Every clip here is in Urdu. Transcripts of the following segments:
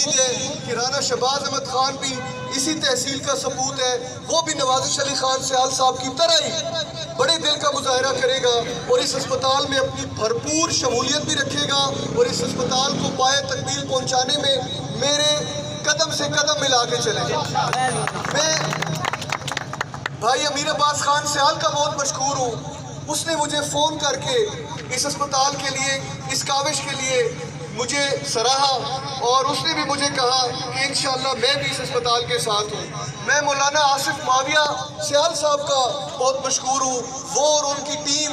امید ہے کہ رانا شہباز احمد خان بھی اسی تحصیل کا ثبوت ہے، وہ بھی نوازش علی خان سیال صاحب کی طرح ہی بڑے دل کا مظاہرہ کرے گا اور اس ہسپتال میں اپنی بھرپور شمولیت بھی رکھے گا اور اس ہسپتال کو پائے تکمیل پہنچانے میں میرے قدم سے قدم ملا کے چلے گا۔ میں بھائی امیر عباس خان سیال کا بہت مشکور ہوں، اس نے مجھے فون کر کے اس ہسپتال کے لیے، اس کاوش کے لیے مجھے سراہا اور اس نے بھی مجھے کہا کہ انشاءاللہ میں بھی اس ہسپتال کے ساتھ ہوں۔ میں مولانا آصف معاویہ سیال صاحب کا بہت مشکور ہوں، وہ اور ان کی ٹیم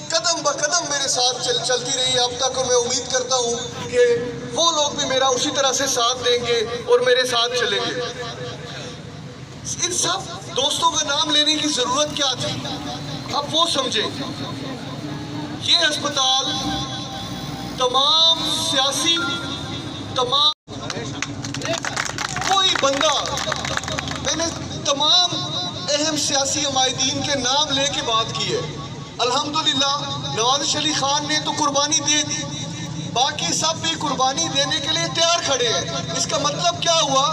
قدم بہ قدم میرے ساتھ چلتی رہی اب تک، اور میں امید کرتا ہوں کہ وہ لوگ بھی میرا اسی طرح سے ساتھ دیں گے اور میرے ساتھ چلیں گے۔ ان سب دوستوں کا نام لینے کی ضرورت کیا تھی؟ اب وہ سمجھیں، یہ ہسپتال تمام سیاسی، تمام کوئی بندہ، میں نے تمام اہم سیاسی عمائدین کے نام لے کے بات کی ہے۔ الحمدللہ نوازش علی خان نے تو قربانی دے دی، باقی سب بھی قربانی دینے کے لیے تیار کھڑے ہیں۔ اس کا مطلب کیا ہوا؟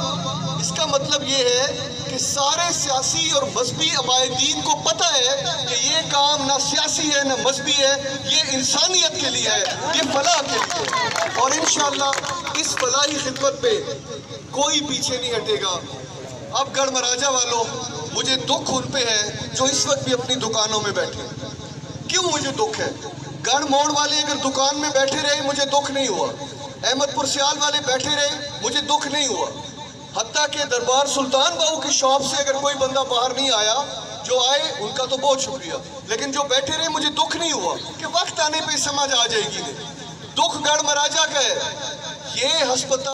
اس کا مطلب یہ ہے کہ سارے سیاسی اور مذہبی عمائدین کو پتہ ہے کہ یہ کام نہ سیاسی ہے نہ مذہبی ہے، یہ انسانیت کے لیے ہے، یہ فلاح کے لیے ہے، اور انشاءاللہ اس فلاحی خدمت پہ کوئی پیچھے نہیں ہٹے گا۔ اب گڑھ مہاراجہ والوں، مجھے دکھ ان پہ ہے جو اس وقت بھی اپنی دکانوں میں بیٹھے ہیں۔ کیوں مجھے دکھ ہے؟ گڑھ موڑ والے اگر دکان میں بیٹھے رہے مجھے دکھ نہیں ہوا، احمد پور سیال والے بیٹھے رہے مجھے دکھ نہیں ہوا، حتیٰ کہ دربار سلطان باؤ کی شاپ سے اگر کوئی بندہ باہر نہیں آیا، جو آئے ان کا تو بہت شکریہ، لیکن جو بیٹھے رہے مجھے دکھ نہیں ہوا کہ وقت آنے پہ سمجھ آ جائے گی۔ دکھ گڑھ مہاراجہ کا ہے، یہ ہسپتال